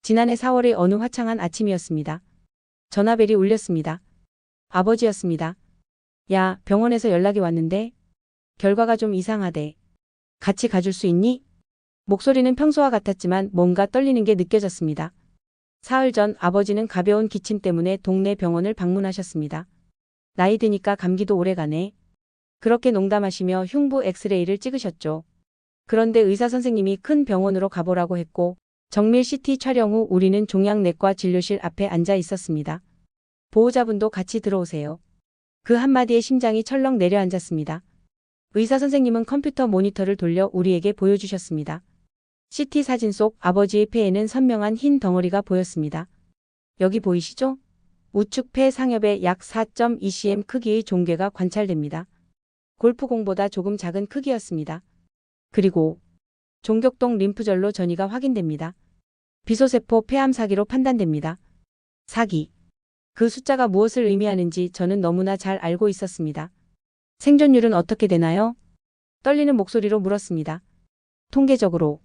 지난해 4월의 어느 화창한 아침이었습니다. 전화벨이 울렸습니다. 아버지였습니다. 야, 병원에서 연락이 왔는데 결과가 좀 이상하대. 같이 가줄 수 있니? 목소리는 평소와 같았지만 뭔가 떨리는 게 느껴졌습니다. 사흘 전 아버지는 가벼운 기침 때문에 동네 병원을 방문하셨습니다. 나이 드니까 감기도 오래가네. 그렇게 농담하시며 흉부 엑스레이를 찍으셨죠. 그런데 의사 선생님이 큰 병원으로 가보라고 했고 정밀 CT 촬영 후 우리는 종양내과 진료실 앞에 앉아 있었습니다. 보호자분도 같이 들어오세요. 그 한마디에 심장이 철렁 내려앉았습니다. 의사 선생님은 컴퓨터 모니터를 돌려 우리에게 보여주셨습니다. CT 사진 속 아버지의 폐에는 선명한 흰 덩어리가 보였습니다. 여기 보이시죠? 우측 폐 상엽에 약 4.2cm 크기의 종괴가 관찰됩니다. 골프공보다 조금 작은 크기였습니다. 그리고 종격동 림프절로 전이가 확인됩니다. 비소세포 폐암 사기로 판단됩니다. 사기. 그 숫자가 무엇을 의미하는지 저는 너무나 잘 알고 있었습니다. 생존율은 어떻게 되나요? 떨리는 목소리로 물었습니다. 통계적으로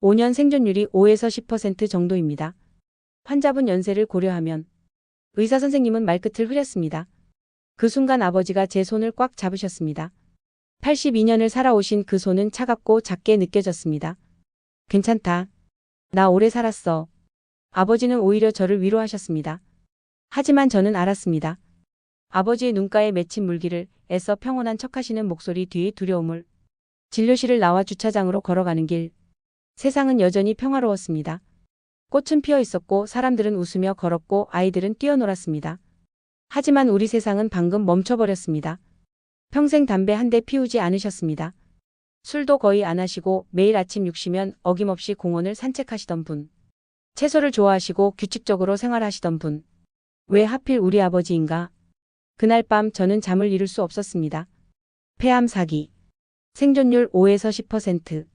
5년 생존율이 5에서 10% 정도입니다. 환자분 연세를 고려하면 의사 선생님은 말끝을 흐렸습니다. 그 순간 아버지가 제 손을 꽉 잡으셨습니다. 82년을 살아오신 그 손은 차갑고 작게 느껴졌습니다. 괜찮다. 나 오래 살았어. 아버지는 오히려 저를 위로하셨습니다. 하지만 저는 알았습니다. 아버지의 눈가에 맺힌 물기를 애써 평온한 척하시는 목소리 뒤의 두려움을. 진료실을 나와 주차장으로 걸어가는 길. 세상은 여전히 평화로웠습니다. 꽃은 피어 있었고 사람들은 웃으며 걸었고 아이들은 뛰어놀았습니다. 하지만 우리 세상은 방금 멈춰버렸습니다. 평생 담배 한 대 피우지 않으셨습니다. 술도 거의 안 하시고 매일 아침 6시면 어김없이 공원을 산책하시던 분. 채소를 좋아하시고 규칙적으로 생활하시던 분. 왜 하필 우리 아버지인가? 그날 밤 저는 잠을 이룰 수 없었습니다. 폐암 사기. 생존율 5에서 10%.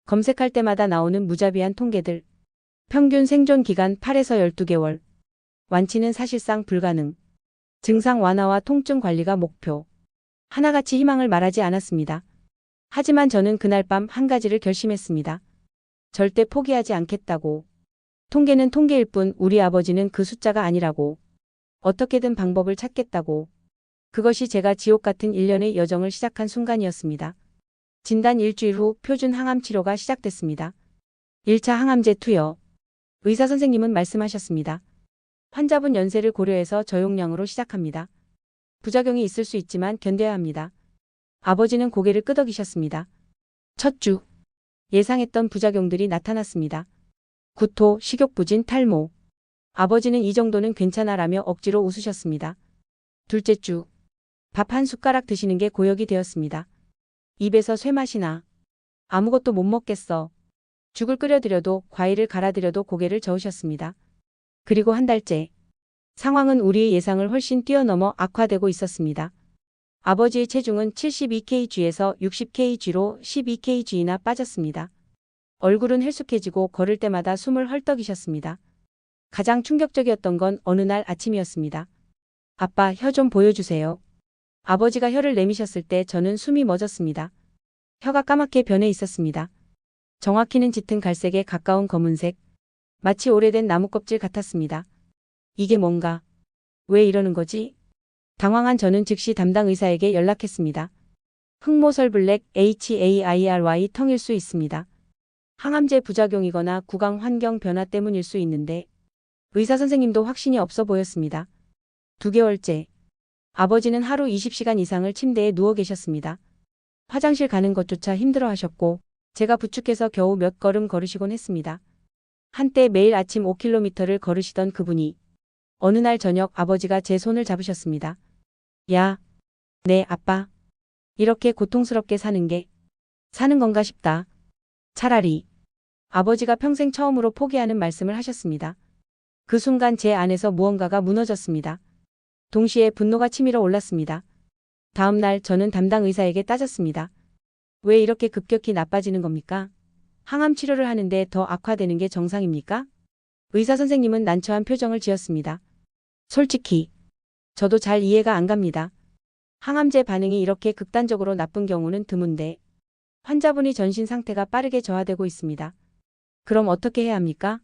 검색할 때마다 나오는 무자비한 통계들. 평균 생존 기간 8에서 12개월. 완치는 사실상 불가능. 증상 완화와 통증 관리가 목표. 하나같이 희망을 말하지 않았습니다. 하지만 저는 그날 밤 한 가지를 결심했습니다. 절대 포기하지 않겠다고. 통계는 통계일 뿐 우리 아버지는 그 숫자가 아니라고. 어떻게든 방법을 찾겠다고. 그것이 제가 지옥 같은 1년의 여정을 시작한 순간이었습니다. 진단 일주일 후 표준 항암 치료가 시작됐습니다. 1차 항암제 투여. 의사 선생님은 말씀하셨습니다. 환자분 연세를 고려해서 저용량으로 시작합니다. 부작용이 있을 수 있지만 견뎌야 합니다. 아버지는 고개를 끄덕이셨습니다. 첫 주. 예상했던 부작용들이 나타났습니다. 구토, 식욕부진, 탈모. 아버지는 이 정도는 괜찮아라며 억지로 웃으셨습니다. 둘째 주. 밥 한 숟가락 드시는 게 고역이 되었습니다. 입에서 쇠맛이 나. 아무것도 못 먹겠어. 죽을 끓여드려도 과일을 갈아드려도 고개를 저으셨습니다. 그리고 한 달째. 상황은 우리의 예상을 훨씬 뛰어넘어 악화되고 있었습니다. 아버지의 체중은 72kg에서 60kg로 12kg나 빠졌습니다. 얼굴은 헬쑥해지고 걸을 때마다 숨을 헐떡이셨습니다. 가장 충격적이었던 건 어느 날 아침이었습니다. 아빠, 혀 좀 보여주세요. 아버지가 혀를 내미셨을 때 저는 숨이 멎었습니다. 혀가 까맣게 변해 있었습니다. 정확히는 짙은 갈색에 가까운 검은색. 마치 오래된 나무 껍질 같았습니다. 이게 뭔가? 왜 이러는 거지? 당황한 저는 즉시 담당 의사에게 연락했습니다. 흑모설블랙 HAIRY 텅일 수 있습니다. 항암제 부작용이거나 구강 환경 변화 때문일 수 있는데 의사 선생님도 확신이 없어 보였습니다. 2개월째. 아버지는 하루 20시간 이상을 침대에 누워 계셨습니다. 화장실 가는 것조차 힘들어 하셨고 제가 부축해서 겨우 몇 걸음 걸으시곤 했습니다. 한때 매일 아침 5km를 걸으시던 그분이 어느 날 저녁 아버지가 제 손을 잡으셨습니다. 야, 네 아빠. 이렇게 고통스럽게 사는 게 사는 건가 싶다. 차라리. 아버지가 평생 처음으로 포기하는 말씀을 하셨습니다. 그 순간 제 안에서 무언가가 무너졌습니다. 동시에 분노가 치밀어 올랐습니다. 다음 날 저는 담당 의사에게 따졌습니다. 왜 이렇게 급격히 나빠지는 겁니까? 항암 치료를 하는데 더 악화되는 게 정상입니까? 의사 선생님은 난처한 표정을 지었습니다. 솔직히 저도 잘 이해가 안 갑니다. 항암제 반응이 이렇게 극단적으로 나쁜 경우는 드문데 환자분이 전신 상태가 빠르게 저하되고 있습니다. 그럼 어떻게 해야 합니까?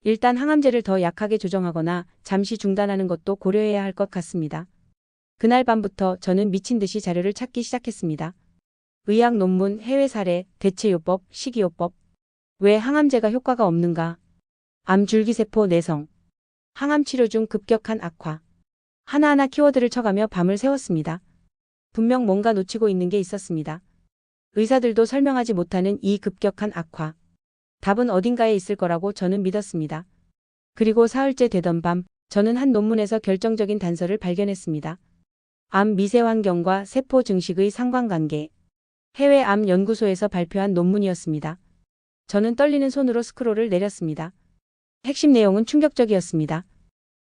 일단 항암제를 더 약하게 조정하거나 잠시 중단하는 것도 고려해야 할 것 같습니다. 그날 밤부터 저는 미친 듯이 자료를 찾기 시작했습니다. 의학 논문, 해외 사례, 대체요법, 식이요법. 왜 항암제가 효과가 없는가? 암 줄기세포 내성. 항암 치료 중 급격한 악화. 하나하나 키워드를 쳐가며 밤을 새웠습니다. 분명 뭔가 놓치고 있는 게 있었습니다. 의사들도 설명하지 못하는 이 급격한 악화. 답은 어딘가에 있을 거라고 저는 믿었습니다. 그리고 사흘째 되던 밤, 저는 한 논문에서 결정적인 단서를 발견했습니다. 암 미세 환경과 세포 증식의 상관관계. 해외 암 연구소에서 발표한 논문이었습니다. 저는 떨리는 손으로 스크롤을 내렸습니다. 핵심 내용은 충격적이었습니다.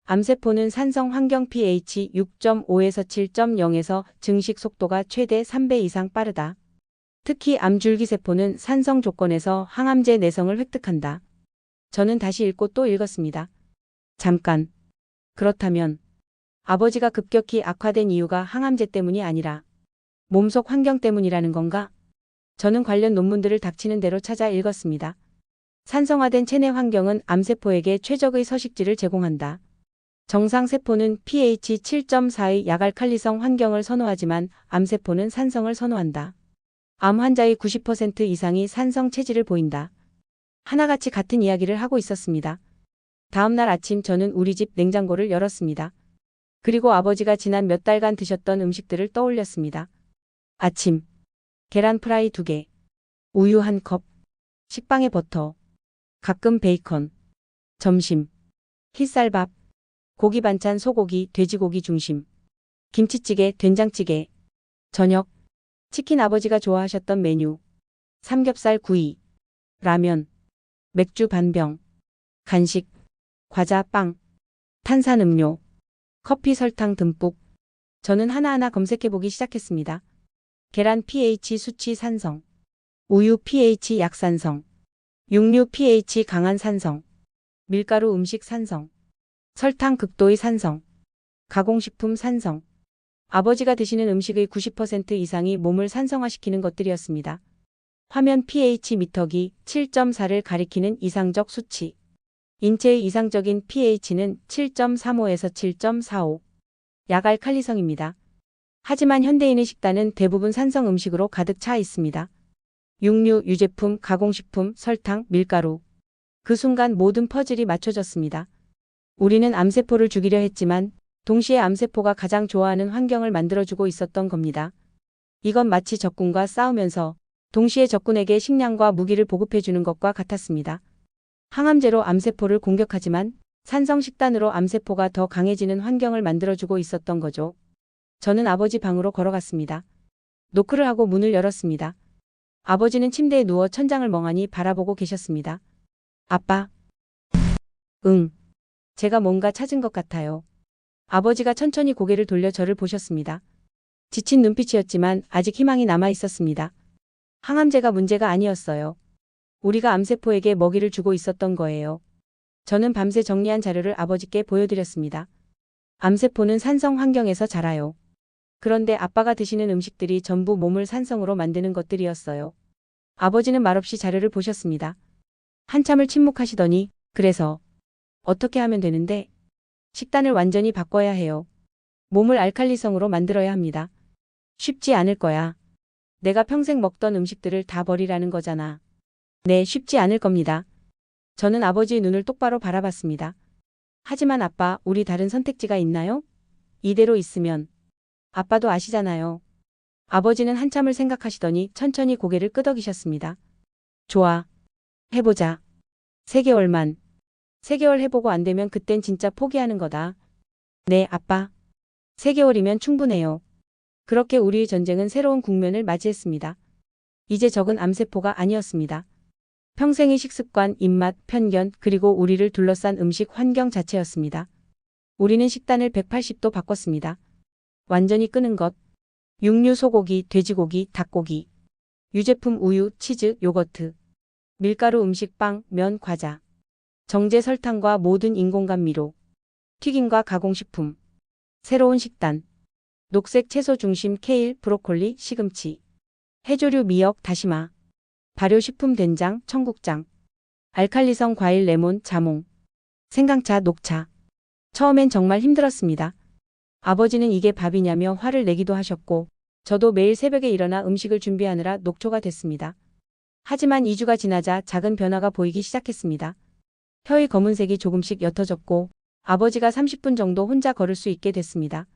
암세포는 산성 환경 pH 6.5에서 7.0에서 증식 속도가 최대 3배 이상 빠르다. 특히 암줄기세포는 산성 조건에서 항암제 내성을 획득한다. 저는 다시 읽고 또 읽었습니다. 잠깐. 그렇다면 아버지가 급격히 악화된 이유가 항암제 때문이 아니라 몸속 환경 때문이라는 건가? 저는 관련 논문들을 닥치는 대로 찾아 읽었습니다. 산성화된 체내 환경은 암세포에게 최적의 서식지를 제공한다. 정상 세포는 pH 7.4의 약알칼리성 환경을 선호하지만 암세포는 산성을 선호한다. 암 환자의 90% 이상이 산성 체질을 보인다. 하나같이 같은 이야기를 하고 있었습니다. 다음 날 아침 저는 우리 집 냉장고를 열었습니다. 그리고 아버지가 지난 몇 달간 드셨던 음식들을 떠올렸습니다. 아침. 계란 프라이 2개. 우유 1컵. 식빵에 버터. 가끔 베이컨. 점심. 흰쌀밥. 고기 반찬 소고기, 돼지고기 중심. 김치찌개, 된장찌개. 저녁. 치킨 아버지가 좋아하셨던 메뉴. 삼겹살 구이. 라면. 맥주 반병. 간식. 과자, 빵. 탄산음료. 커피 설탕 듬뿍. 저는 하나하나 검색해보기 시작했습니다. 계란 pH 수치 산성. 우유 pH 약산성. 육류 pH 강한 산성. 밀가루 음식 산성. 설탕 극도의 산성. 가공식품 산성. 아버지가 드시는 음식의 90% 이상이 몸을 산성화시키는 것들이었습니다. 화면 pH 미터기 7.4를 가리키는 이상적 수치. 인체의 이상적인 pH는 7.35에서 7.45. 약알칼리성입니다. 하지만 현대인의 식단은 대부분 산성 음식으로 가득 차 있습니다. 육류, 유제품, 가공식품, 설탕, 밀가루. 그 순간 모든 퍼즐이 맞춰졌습니다. 우리는 암세포를 죽이려 했지만 동시에 암세포가 가장 좋아하는 환경을 만들어주고 있었던 겁니다. 이건 마치 적군과 싸우면서 동시에 적군에게 식량과 무기를 보급해주는 것과 같았습니다. 항암제로 암세포를 공격하지만 산성 식단으로 암세포가 더 강해지는 환경을 만들어주고 있었던 거죠. 저는 아버지 방으로 걸어갔습니다. 노크를 하고 문을 열었습니다. 아버지는 침대에 누워 천장을 멍하니 바라보고 계셨습니다. 아빠. 응. 제가 뭔가 찾은 것 같아요. 아버지가 천천히 고개를 돌려 저를 보셨습니다. 지친 눈빛이었지만 아직 희망이 남아 있었습니다. 항암제가 문제가 아니었어요. 우리가 암세포에게 먹이를 주고 있었던 거예요. 저는 밤새 정리한 자료를 아버지께 보여드렸습니다. 암세포는 산성 환경에서 자라요. 그런데 아빠가 드시는 음식들이 전부 몸을 산성으로 만드는 것들이었어요. 아버지는 말없이 자료를 보셨습니다. 한참을 침묵하시더니, 그래서 어떻게 하면 되는데? 식단을 완전히 바꿔야 해요. 몸을 알칼리성으로 만들어야 합니다. 쉽지 않을 거야. 내가 평생 먹던 음식들을 다 버리라는 거잖아. 네, 쉽지 않을 겁니다. 저는 아버지의 눈을 똑바로 바라봤습니다. 하지만 아빠, 우리 다른 선택지가 있나요? 이대로 있으면. 아빠도 아시잖아요. 아버지는 한참을 생각하시더니 천천히 고개를 끄덕이셨습니다. 좋아. 해보자. 3개월만. 3개월 해보고 안 되면 그땐 진짜 포기하는 거다. 네, 아빠. 3개월이면 충분해요. 그렇게 우리의 전쟁은 새로운 국면을 맞이했습니다. 이제 적은 암세포가 아니었습니다. 평생의 식습관, 입맛, 편견, 그리고 우리를 둘러싼 음식 환경 자체였습니다. 우리는 식단을 180도 바꿨습니다. 완전히 끄는 것. 육류, 소고기, 돼지고기, 닭고기. 유제품, 우유, 치즈, 요거트. 밀가루 음식, 빵, 면, 과자. 정제 설탕과 모든 인공감미료. 튀김과 가공식품. 새로운 식단. 녹색 채소 중심 케일, 브로콜리, 시금치. 해조류 미역, 다시마. 발효식품 된장, 청국장. 알칼리성 과일 레몬, 자몽. 생강차, 녹차. 처음엔 정말 힘들었습니다. 아버지는 이게 밥이냐며 화를 내기도 하셨고, 저도 매일 새벽에 일어나 음식을 준비하느라 녹초가 됐습니다. 하지만 2주가 지나자 작은 변화가 보이기 시작했습니다. 혀의 검은색이 조금씩 옅어졌고, 아버지가 30분 정도 혼자 걸을 수 있게 됐습니다.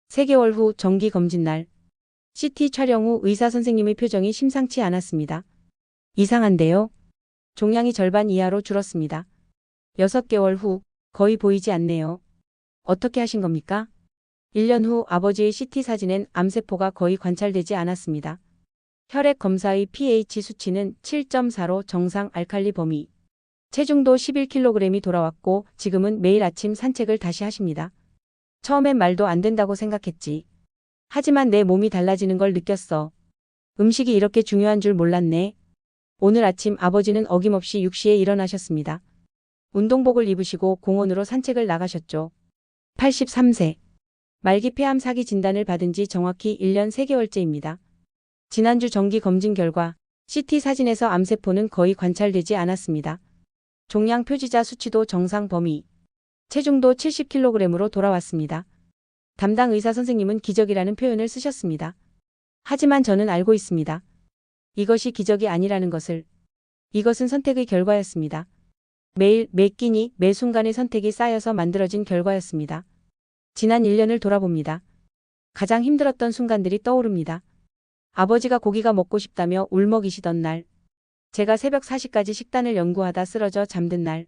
3개월 후 정기 검진 날. CT 촬영 후 의사 선생님의 표정이 심상치 않았습니다. 이상한데요? 종양이 절반 이하로 줄었습니다. 6개월 후 거의 보이지 않네요. 어떻게 하신 겁니까? 1년 후 아버지의 CT 사진엔 암세포가 거의 관찰되지 않았습니다. 혈액 검사의 pH 수치는 7.4로 정상 알칼리 범위. 체중도 11kg이 돌아왔고 지금은 매일 아침 산책을 다시 하십니다. 처음엔 말도 안 된다고 생각했지. 하지만 내 몸이 달라지는 걸 느꼈어. 음식이 이렇게 중요한 줄 몰랐네. 오늘 아침 아버지는 어김없이 6시에 일어나셨습니다. 운동복을 입으시고 공원으로 산책을 나가셨죠. 83세. 말기 폐암 사기 진단을 받은 지 정확히 1년 3개월째입니다. 지난주 정기 검진 결과 CT 사진에서 암세포는 거의 관찰되지 않았습니다. 종양 표지자 수치도 정상 범위. 체중도 70kg으로 돌아왔습니다. 담당 의사 선생님은 기적이라는 표현을 쓰셨습니다. 하지만 저는 알고 있습니다. 이것이 기적이 아니라는 것을. 이것은 선택의 결과였습니다. 매일, 매 끼니, 매 순간의 선택이 쌓여서 만들어진 결과였습니다. 지난 1년을 돌아봅니다. 가장 힘들었던 순간들이 떠오릅니다. 아버지가 고기가 먹고 싶다며 울먹이시던 날. 제가 새벽 4시까지 식단을 연구하다 쓰러져 잠든 날.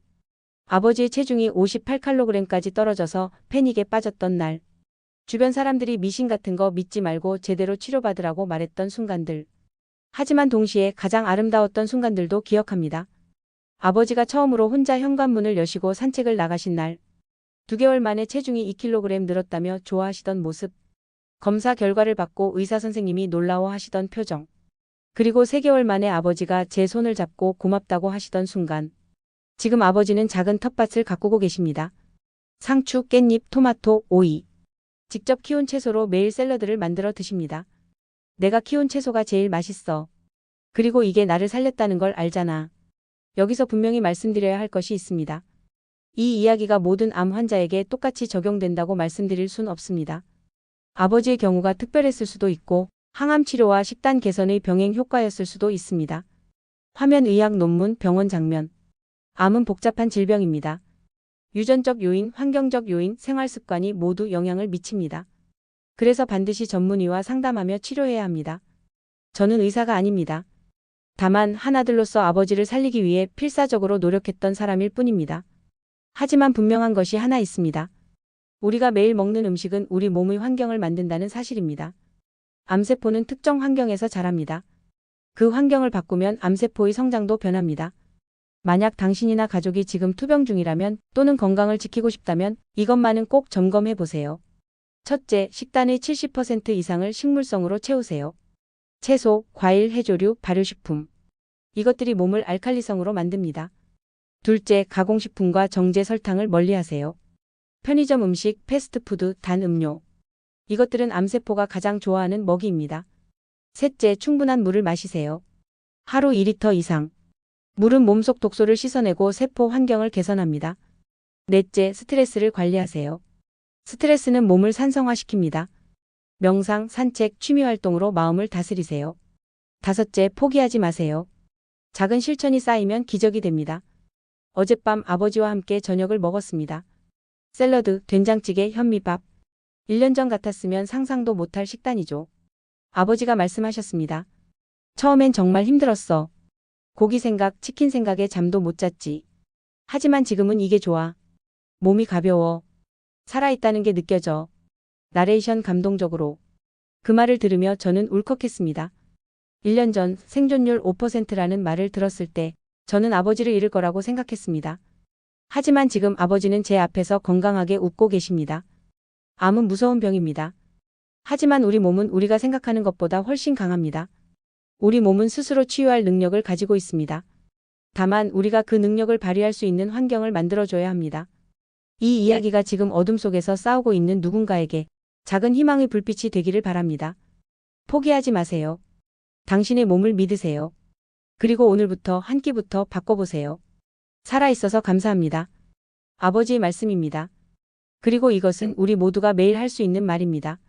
아버지의 체중이 58kg까지 떨어져서 패닉에 빠졌던 날. 주변 사람들이 미신 같은 거 믿지 말고 제대로 치료받으라고 말했던 순간들. 하지만 동시에 가장 아름다웠던 순간들도 기억합니다. 아버지가 처음으로 혼자 현관문을 여시고 산책을 나가신 날. 2개월 만에 체중이 2kg 늘었다며 좋아하시던 모습. 검사 결과를 받고 의사 선생님이 놀라워하시던 표정. 그리고 3개월 만에 아버지가 제 손을 잡고 고맙다고 하시던 순간. 지금 아버지는 작은 텃밭을 가꾸고 계십니다. 상추, 깻잎, 토마토, 오이. 직접 키운 채소로 매일 샐러드를 만들어 드십니다. 내가 키운 채소가 제일 맛있어. 그리고 이게 나를 살렸다는 걸 알잖아. 여기서 분명히 말씀드려야 할 것이 있습니다. 이 이야기가 모든 암 환자에게 똑같이 적용된다고 말씀드릴 순 없습니다. 아버지의 경우가 특별했을 수도 있고 항암 치료와 식단 개선의 병행 효과였을 수도 있습니다. 화면 의학 논문 병원 장면. 암은 복잡한 질병입니다. 유전적 요인, 환경적 요인, 생활 습관이 모두 영향을 미칩니다. 그래서 반드시 전문의와 상담하며 치료해야 합니다. 저는 의사가 아닙니다. 다만 하나들로서 아버지를 살리기 위해 필사적으로 노력했던 사람일 뿐입니다. 하지만 분명한 것이 하나 있습니다. 우리가 매일 먹는 음식은 우리 몸의 환경을 만든다는 사실입니다. 암세포는 특정 환경에서 자랍니다. 그 환경을 바꾸면 암세포의 성장도 변합니다. 만약 당신이나 가족이 지금 투병 중이라면 또는 건강을 지키고 싶다면 이것만은 꼭 점검해 보세요. 첫째, 식단의 70% 이상을 식물성으로 채우세요. 채소, 과일, 해조류, 발효식품. 이것들이 몸을 알칼리성으로 만듭니다. 둘째, 가공식품과 정제 설탕을 멀리하세요. 편의점 음식, 패스트푸드, 단 음료. 이것들은 암세포가 가장 좋아하는 먹이입니다. 셋째, 충분한 물을 마시세요. 하루 2리터 이상. 물은 몸속 독소를 씻어내고 세포 환경을 개선합니다. 넷째, 스트레스를 관리하세요. 스트레스는 몸을 산성화시킵니다. 명상, 산책, 취미활동으로 마음을 다스리세요. 다섯째, 포기하지 마세요. 작은 실천이 쌓이면 기적이 됩니다. 어젯밤 아버지와 함께 저녁을 먹었습니다. 샐러드, 된장찌개, 현미밥. 1년 전 같았으면 상상도 못할 식단이죠. 아버지가 말씀하셨습니다. 처음엔 정말 힘들었어. 고기 생각, 치킨 생각에 잠도 못 잤지. 하지만 지금은 이게 좋아. 몸이 가벼워. 살아있다는 게 느껴져. 나레이션 감동적으로. 그 말을 들으며 저는 울컥했습니다. 1년 전 생존율 5%라는 말을 들었을 때 저는 아버지를 잃을 거라고 생각했습니다. 하지만 지금 아버지는 제 앞에서 건강하게 웃고 계십니다. 암은 무서운 병입니다. 하지만 우리 몸은 우리가 생각하는 것보다 훨씬 강합니다. 우리 몸은 스스로 치유할 능력을 가지고 있습니다. 다만 우리가 그 능력을 발휘할 수 있는 환경을 만들어줘야 합니다. 이 이야기가 지금 어둠 속에서 싸우고 있는 누군가에게 작은 희망의 불빛이 되기를 바랍니다. 포기하지 마세요. 당신의 몸을 믿으세요. 그리고 오늘부터 한 끼부터 바꿔보세요. 살아있어서 감사합니다. 아버지의 말씀입니다. 그리고 이것은 우리 모두가 매일 할 수 있는 말입니다.